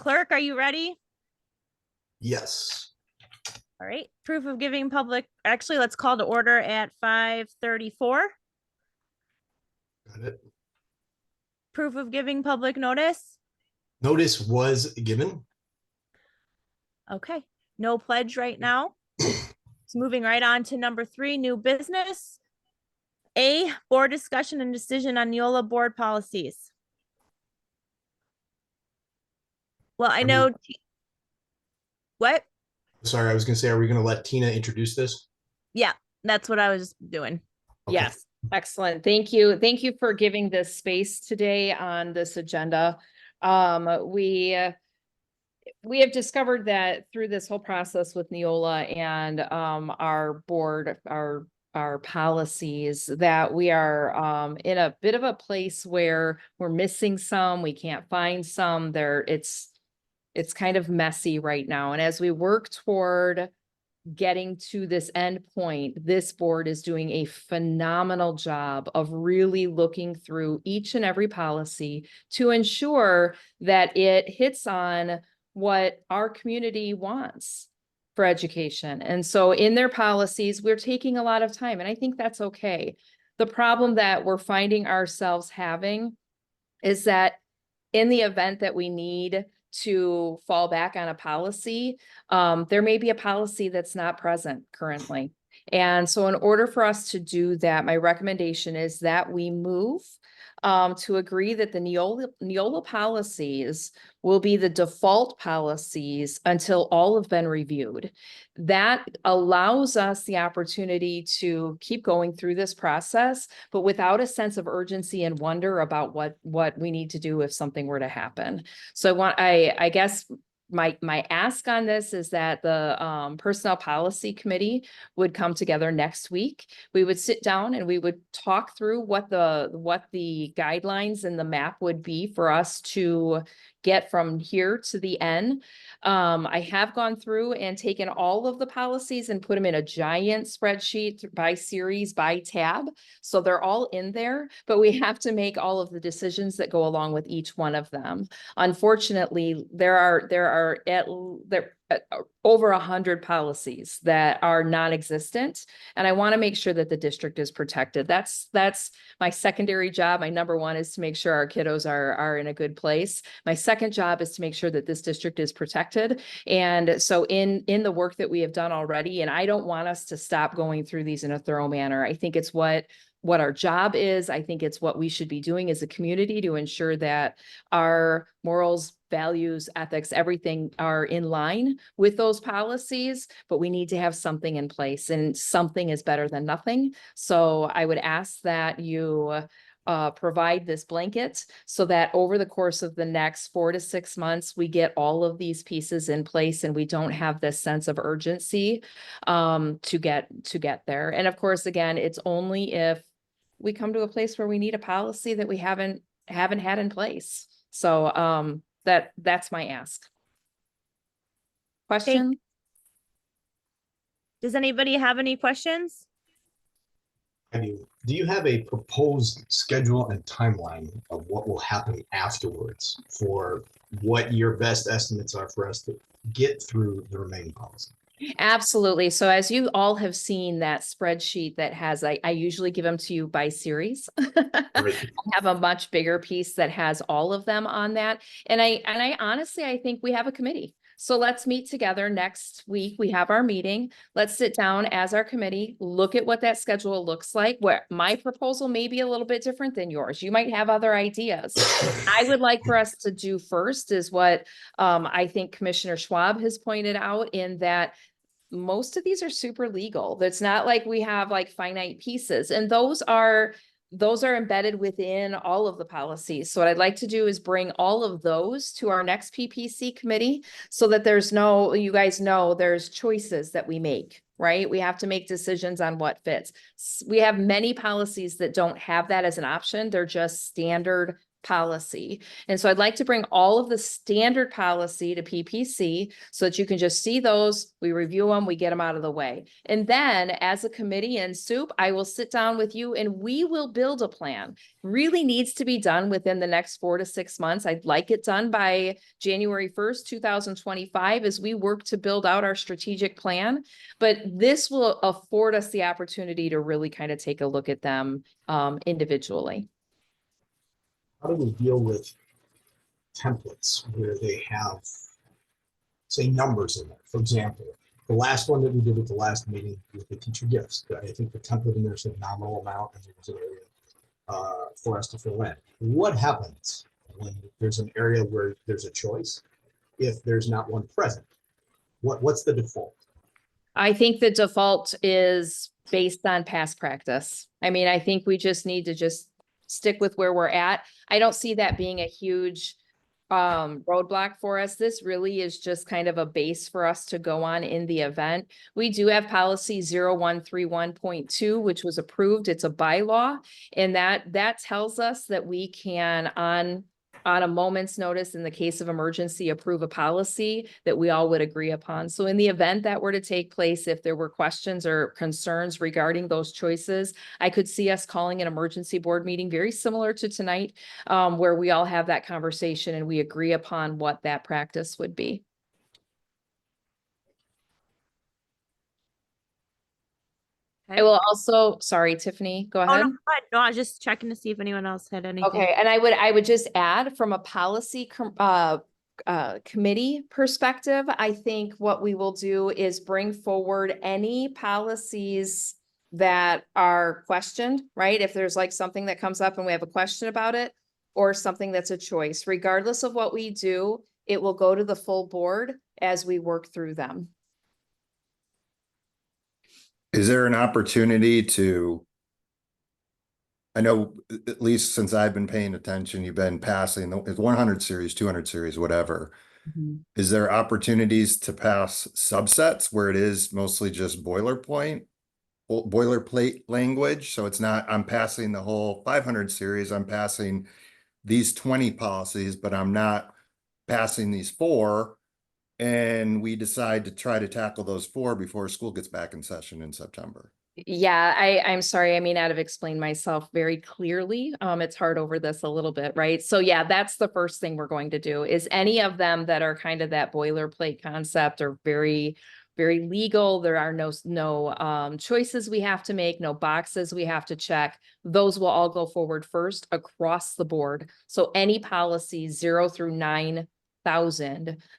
Clerk, are you ready? Yes. All right. Proof of giving public, actually, let's call to order at 5:34. Got it. Proof of giving public notice. Notice was given. Okay. No pledge right now. So moving right on to number 3, new business. A, board discussion and decision on Neola board policies. Well, I know. What? Sorry, I was going to say, are we going to let Tina introduce this? Yeah, that's what I was doing. Okay. Yes, excellent. Thank you. Thank you for giving this space today on this agenda. We have discovered that through this whole process with Neola and our board, our policies, that we are in a bit of a place where we're missing some, we can't find some. It's kind of messy right now. And as we work toward getting to this end point, this board is doing a phenomenal job of really looking through each and every policy to ensure that it hits on what our community wants for education. And so in their policies, we're taking a lot of time, and I think that's okay. The problem that we're finding ourselves having is that in the event that we need to fall back on a policy, there may be a policy that's not present currently. And so in order for us to do that, my recommendation is that we move to agree that the Neola policies will be the default policies until all have been reviewed. That allows us the opportunity to keep going through this process, but without a sense of urgency and wonder about what we need to do if something were to happen. So I guess my ask on this is that the Personnel Policy Committee would come together next week. We would sit down and we would talk through what the guidelines and the map would be for us to get from here to the end. I have gone through and taken all of the policies and put them in a giant spreadsheet by series, by tab. So they're all in there, but we have to make all of the decisions that go along with each one of them. Unfortunately, there are over 100 policies that are non-existent, and I want to make sure that the district is protected. That's my secondary job. My number one is to make sure our kiddos are in a good place. My second job is to make sure that this district is protected. And so in the work that we have done already, and I don't want us to stop going through these in a thorough manner. I think it's what our job is. I think it's what we should be doing as a community to ensure that our morals, values, ethics, everything are in line with those policies, but we need to have something in place, and something is better than nothing. So I would ask that you provide this blanket so that over the course of the next 4 to 6 months, we get all of these pieces in place and we don't have this sense of urgency to get there. And of course, again, it's only if we come to a place where we need a policy that we haven't had in place. So that's my ask. Question? Does anybody have any questions? I do. Do you have a proposed schedule and timeline of what will happen afterwards for what your best estimates are for us to get through the remaining policy? Absolutely. So as you all have seen that spreadsheet that has, I usually give them to you by series. Right. I have a much bigger piece that has all of them on that. And I honestly, I think we have a committee. So let's meet together next week. We have our meeting. Let's sit down as our committee, look at what that schedule looks like, where my proposal may be a little bit different than yours. You might have other ideas. I would like for us to do first is what I think Commissioner Schwab has pointed out, in that most of these are super legal. That's not like we have like finite pieces, and those are embedded within all of the policies. So what I'd like to do is bring all of those to our next PPC committee so that you guys know there's choices that we make, right? We have to make decisions on what fits. We have many policies that don't have that as an option. They're just standard policy. And so I'd like to bring all of the standard policy to PPC so that you can just see those, we review them, we get them out of the way. And then as a committee and soup, I will sit down with you and we will build a plan. Really needs to be done within the next 4 to 6 months. I'd like it done by January 1st, 2025 as we work to build out our strategic plan. But this will afford us the opportunity to really kind of take a look at them individually. How do we deal with templates where they have, say, numbers in there? For example, the last one that we did at the last meeting with the teacher gifts, I think the template in there said nominal amount and there was an area for us to fill in. What happens when there's an area where there's a choice if there's not one present? What's the default? I think the default is based on past practice. I mean, I think we just need to just stick with where we're at. I don't see that being a huge roadblock for us. This really is just kind of a base for us to go on in the event. We do have policy 0131.2, which was approved. It's a bylaw, and that tells us that we can on a moment's notice in the case of emergency, approve a policy that we all would agree upon. So in the event that were to take place, if there were questions or concerns regarding those choices, I could see us calling an emergency board meeting very similar to tonight, where we all have that conversation and we agree upon what that practice would be. I will also, sorry, Tiffany, go ahead. Oh, no, go ahead. No, I was just checking to see if anyone else had anything. Okay, and I would just add from a policy committee perspective, I think what we will do is bring forward any policies that are questioned, right? If there's like something that comes up and we have a question about it, or something that's a choice, regardless of what we do, it will go to the full board as we work through them. Is there an opportunity to, I know at least since I've been paying attention, you've been passing the 100 series, 200 series, whatever. Mm-hmm. Is there opportunities to pass subsets where it is mostly just boilerplate language? So it's not, I'm passing the whole 500 series, I'm passing these 20 policies, but I'm not passing these 4. And we decide to try to tackle those 4 before school gets back in session in September. Yeah, I'm sorry. I may not have explained myself very clearly. It's hard over this a little bit, right? So yeah, that's the first thing we're going to do is any of them that are kind of that boilerplate concept or very, very legal. There are no choices we have to make, no boxes we have to check. Those will all go forward first across the board. So any policy 0 through 9,000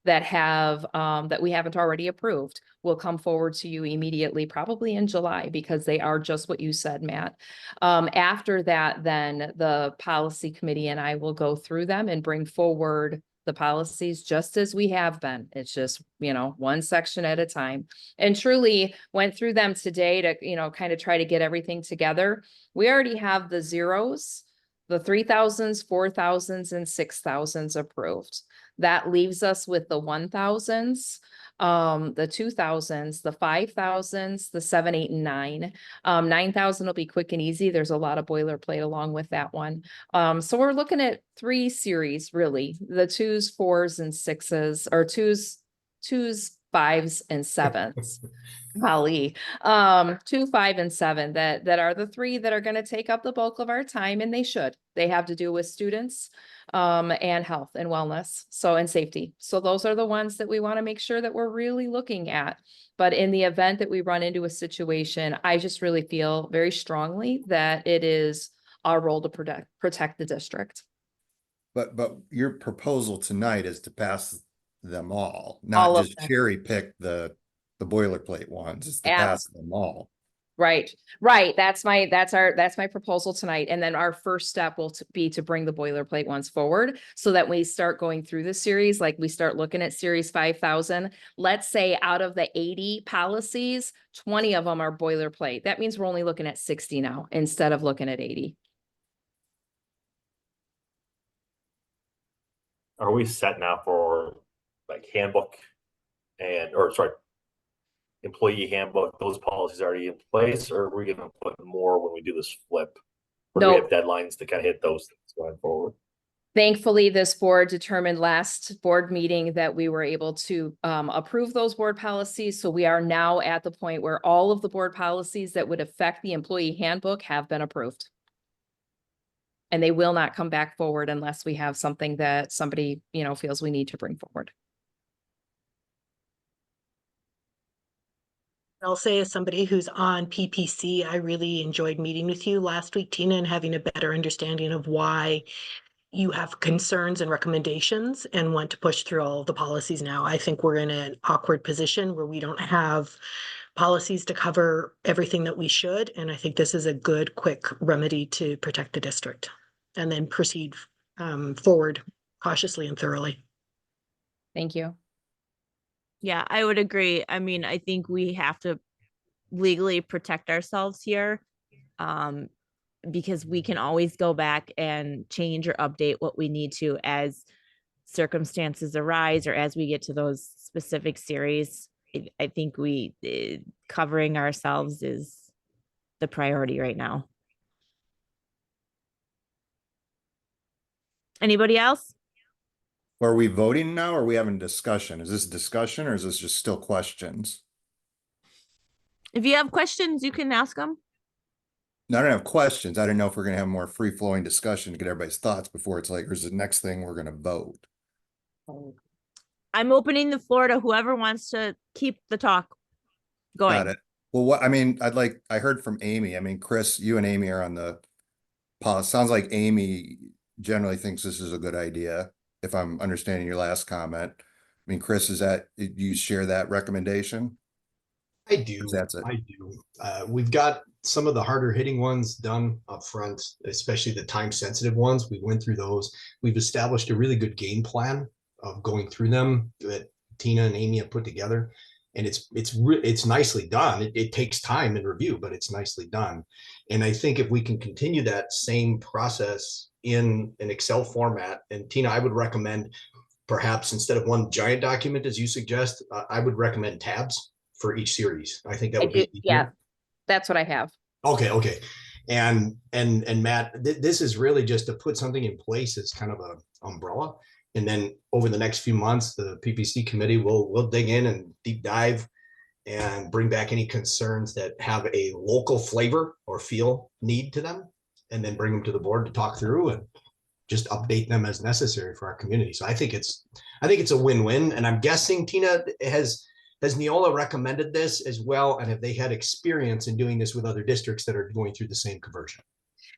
that have that we haven't already approved will come forward to you immediately, probably in July, because they are just what you said, Matt. After that, then the policy committee and I will go through them and bring forward the policies just as we have been. It's just, one section at a time, and truly went through them today to, kind of try to get everything together. We already have the 0s, the 3,000s, 4,000s, and 6,000s approved. That leaves us with the 1,000s, the 2,000s, the 5,000s, the 7, 8, and 9. 9,000 will be quick and easy. There's a lot of boilerplate along with that one. So we're looking at 3 series, really. The 2s, 4s, and 6s, or 2s, 5s, and 7s. Golly, 2, 5, and 7 that are the 3 that are going to take up the bulk of our time, and they have to do with students and health and wellness, and safety. So those are the ones that we want to make sure that we're really looking at. But in the event that we run into a situation, I just really feel very strongly that it is our role to protect the district. But your proposal tonight is to pass them all, not just cherry pick the boilerplate ones. It's to pass them all. Right. That's my proposal tonight. And then our first step will be to bring the boilerplate ones forward so that we start going through the series, like we start looking at series 5,000. Let's say out of the 80 policies, 20 of them are boilerplate. That means we're only looking at 60 now instead of looking at 80. Are we set now for like handbook employee handbook, those policies already in place, or are we going to put more when we do this flip? Or do we have deadlines to kind of hit those things going forward? Thankfully, this board determined last board meeting that we were able to approve those board policies. So we are now at the point where all of the board policies that would affect the employee handbook have been approved. And they will not come back forward unless we have something that somebody, feels we need to bring forward. I'll say, as somebody who's on PPC, I really enjoyed meeting with you last week, Tina, and having a better understanding of why you have concerns and recommendations and want to push through all of the policies now. I think we're in an awkward position where we don't have policies to cover everything that we should. And I think this is a good, quick remedy to protect the district and then proceed forward cautiously and thoroughly. Thank you. Yeah, I would agree. I mean, I think we have to legally protect ourselves here. Because we can always go back and change or update what we need to as circumstances arise or as we get to those specific series. I think covering ourselves is the priority right now. Anybody else? Are we voting now or are we having discussion? Is this discussion or is this just still questions? If you have questions, you can ask them. No, I don't have questions. I don't know if we're gonna have more free-flowing discussion to get everybody's thoughts before it's like, here's the next thing we're gonna vote. I'm opening the floor to whoever wants to keep the talk going. Got it. Well, I heard from Amy. I mean, Chris, you and Amy are on the policy. Sounds like Amy generally thinks this is a good idea, if I'm understanding your last comment. I mean, Chris, do you share that recommendation? I do. That's it. I do. We've got some of the harder hitting ones done up front, especially the time sensitive ones. We went through those. We've established a really good game plan of going through them that Tina and Amy have put together. And it's nicely done. It takes time and review, but it's nicely done. And I think if we can continue that same process in an Excel format, and Tina, I would recommend perhaps instead of one giant document, as you suggest, I would recommend tabs for each series. I think that would be yeah, that's what I have. Okay. And Matt, this is really just to put something in place as kind of a umbrella. And then over the next few months, the PPC committee will dig in and deep dive and bring back any concerns that have a local flavor or feel need to them, and then bring them to the board to talk through and just update them as necessary for our community. So I think it's a win-win. And I'm guessing, Tina, has Neola recommended this as well? And have they had experience in doing this with other districts that are going through the same conversion?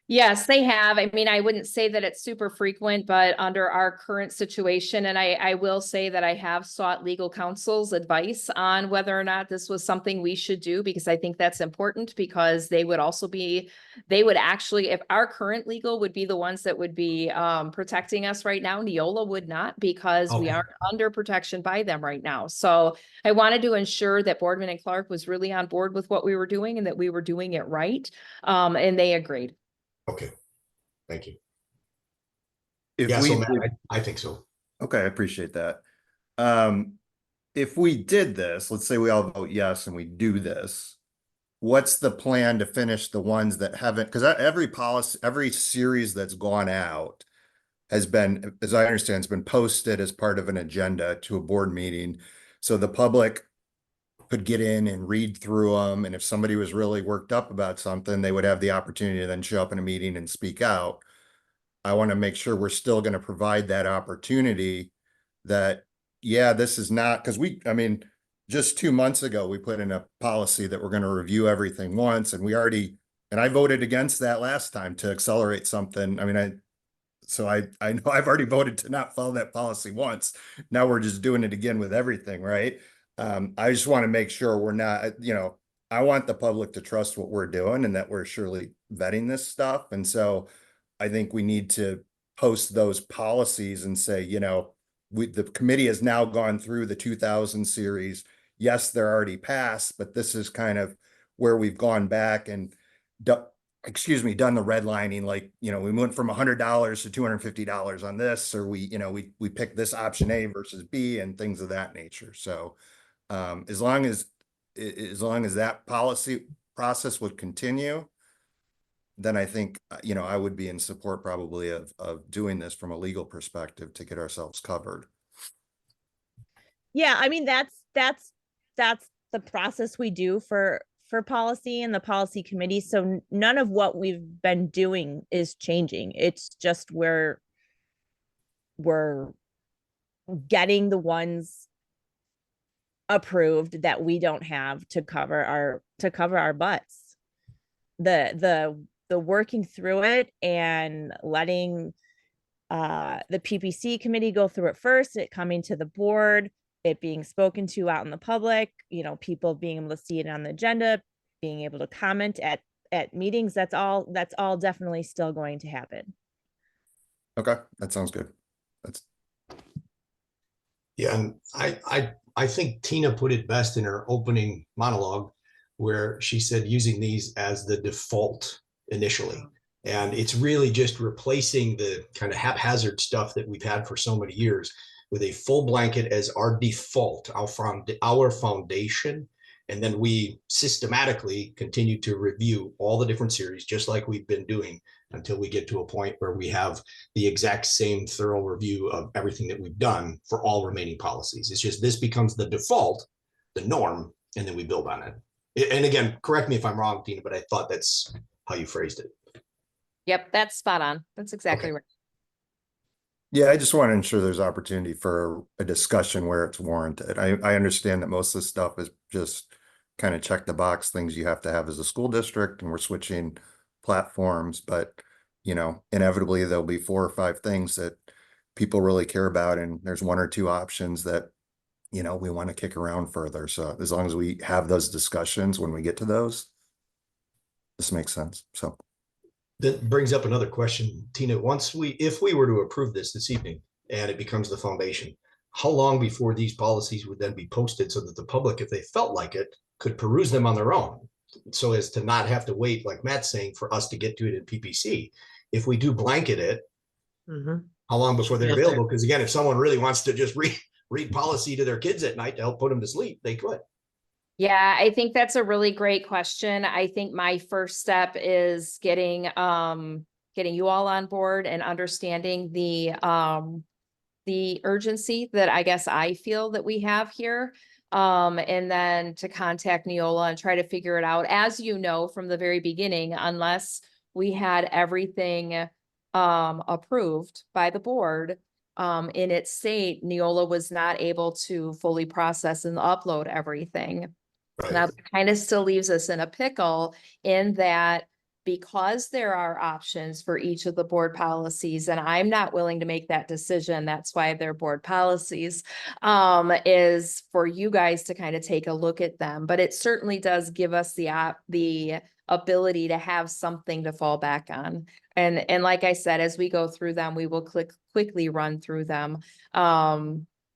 Yes, they have. I mean, I wouldn't say that it's super frequent, but under our current situation, and I will say that I have sought legal counsel's advice on whether or not this was something we should do, because I think that's important, because they would actually, if our current legal would be the ones that would be protecting us right now, Neola would not, because we aren't under protection by them right now. So I wanted to ensure that Boardman and Clark was really on board with what we were doing and that we were doing it right. And they agreed. Okay, thank you. I think so. Okay, I appreciate that. If we did this, let's say we all vote yes and we do this, what's the plan to finish the ones that haven't? Because every policy, every series that's gone out has been, as I understand, it's been posted as part of an agenda to a board meeting. So the public could get in and read through them. And if somebody was really worked up about something, they would have the opportunity to then show up in a meeting and speak out. I want to make sure we're still going to provide that opportunity that, yeah, this is not, because just 2 months ago, we put in a policy that we're going to review everything once. And I voted against that last time to accelerate something. I mean, so I know I've already voted to not follow that policy once. Now we're just doing it again with everything, right? I just want to make sure we're not, I want the public to trust what we're doing and that we're surely vetting this stuff. And so I think we need to post those policies and say, the committee has now gone through the 2000 series. Yes, they're already passed, but this is kind of where we've gone back and done the redlining. Like, we went from $100 to $250 on this, or we picked this option A versus B and things of that nature. So as long as that policy process would continue, then I think, you know, I would be in support probably of doing this from a legal perspective to get ourselves covered. Yeah, I mean, that's the process we do for policy and the policy committee. So none of what we've been doing is changing. It's just we're getting the ones approved that we don't have to cover our butts. The working through it and letting the PPC committee go through it first, it coming to the board, it being spoken to out in the public, you know, people being able to see it on the agenda, being able to comment at meetings, that's all definitely still going to happen. Okay, that sounds good. That's Yeah, and I think Tina put it best in her opening monologue, where she said using these as the default initially. And it's really just replacing the kind of haphazard stuff that we've had for so many years with a full blanket as our default, our foundation. And then we systematically continue to review all the different series, just like we've been doing, until we get to a point where we have the exact same thorough review of everything that we've done for all remaining policies. It's just this becomes the default, the norm, and then we build on it. And again, correct me if I'm wrong, Tina, but I thought that's how you phrased it. Yep, that's spot on. That's exactly Okay. right. Yeah, I just want to ensure there's opportunity for a discussion where it's warranted. I understand that most of this stuff is just kind of check the box things you have to have as a school district, and we're switching platforms, but you know, inevitably there'll be 4 or 5 things that people really care about, and there's 1 or 2 options that, you know, we want to kick around further. So as long as we have those discussions when we get to those, this makes sense. So That brings up another question, Tina. If we were to approve this evening and it becomes the foundation, how long before these policies would then be posted so that the public, if they felt like it, could peruse them on their own, so as to not have to wait, like Matt's saying, for us to get to it in PPC? If we do blanket it, how long before they're available? Because again, if someone really wants to just read policy to their kids at night to help put them to sleep, they could. Yeah, I think that's a really great question. I think my first step is getting you all on board and understanding the urgency that I guess I feel that we have here. And then to contact Neola and try to figure it out. As you know, from the very beginning, unless we had everything approved by the board in its state, Neola was not able to fully process and upload everything. Right. Now, that kind of still leaves us in a pickle in that, because there are options for each of the board policies, and I'm not willing to make that decision, that's why they're board policies, is for you guys to kind of take a look at them. But it certainly does give us the ability to have something to fall back on. And like I said, as we go through them, we will quickly run through them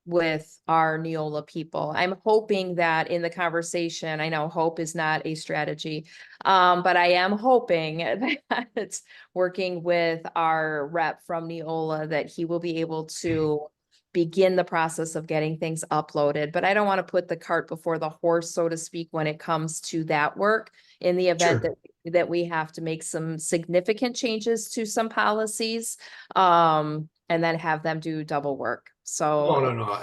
with our Neola people. I'm hoping that in the conversation, I know hope is not a strategy, but I am hoping that it's working with our rep from Neola, that he will be able to begin the process of getting things uploaded. But I don't want to put the cart before the horse, so to speak, when it comes to that work, in the event that we have to make some significant changes to some policies, and then have them do double work. So No.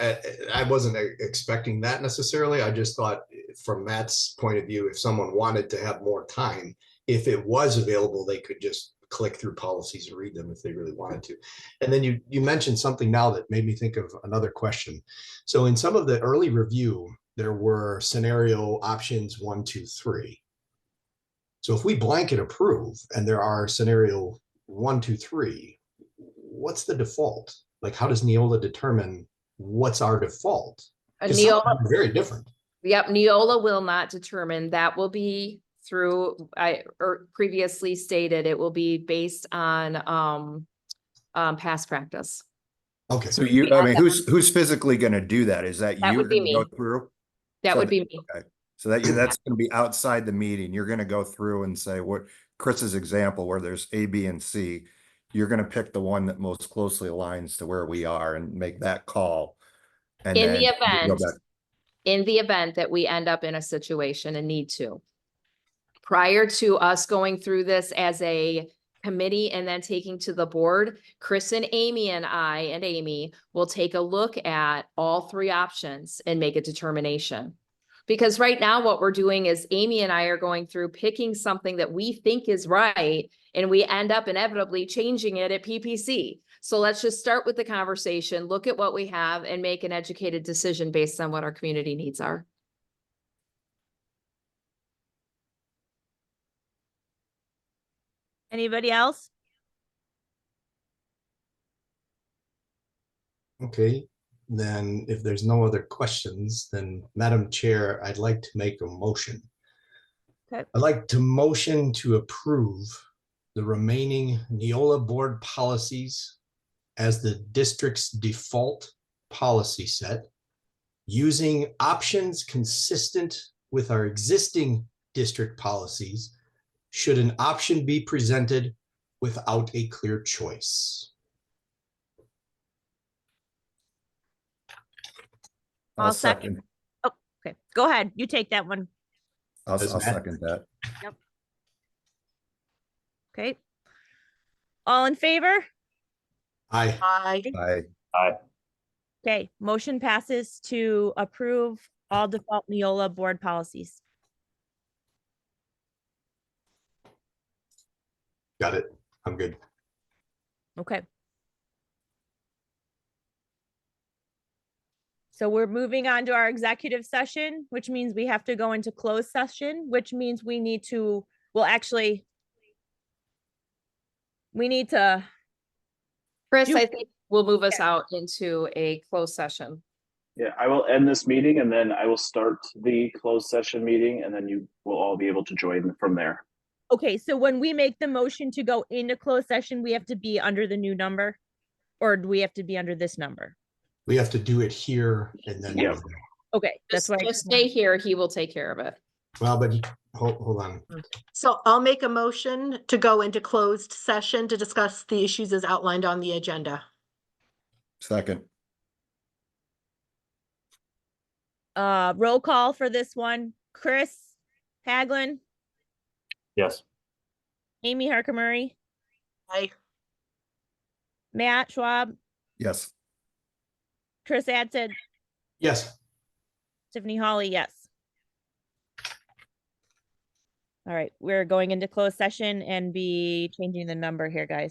I wasn't expecting that necessarily. I just thought, from Matt's point of view, if someone wanted to have more time, if it was available, they could just click through policies and read them if they really wanted to. And then you mentioned something now that made me think of another question. So in some of the early review, there were scenario options 1, 2, 3. So if we blanket approve and there are scenario 1, 2, 3, what's the default? Like, how does Neola determine what's our default? Neola, very different. Yep, Neola will not determine. That will be through, previously stated, it will be based on past practice. Okay. So I mean, who's physically going to do that? Is that That you would be going to me. go through? That would be me. Okay. So that's going to be outside the meeting. You're going to go through and say, what Chris's example, where there's A, B, and C, you're going to pick the one that most closely aligns to where we are and make that call. And In then the event that we end up in a situation and need to. Prior to us going through this as a committee and then taking to the board, Chris and Amy and I and Amy will take a look at all three options and make a determination. Because right now what we're doing is Amy and I are going through picking something that we think is right, and we end up inevitably changing it at PPC. So let's just start with the conversation, look at what we have, and make an educated decision based on what our community needs are. Anybody else? Okay, then if there's no other questions, then Madam Chair, I'd like to make a motion. Okay. I'd like to motion to approve the remaining Neola board policies as the district's default policy set, using options consistent with our existing district policies, should an option be presented without a clear choice. I'll second. Oh, okay. Go ahead. You take that one. I'll Does Matt- second that. Okay. All in favor? Aye. I, Okay, motion passes to approve all default Neola board policies. Got it. I'm good. Okay. So we're moving on to our executive session, which means we have to go into closed session, which means we need to, well, actually, we need to, Chris, You- I think will move us out into a closed session. Yeah, I will end this meeting and then I will start the closed session meeting and then you will all be able to join from there. okay, so when we make the motion to go into closed session, we have to be under the new number? Or do we have to be under this number? We have to do it here and then. Yeah. Okay, that's why. Just stay here. He will take care of it. Well, but hold on. so I'll make a motion to go into closed session to discuss the issues as outlined on the agenda. Second. Roll call for this one. Chris Haglund, Yes. Amy Harker-Murray, I, Matt Schwab, Yes. Chris Adson, Yes. Tiffany Hawley, yes. All right, we're going into closed session and be changing the number here, guys.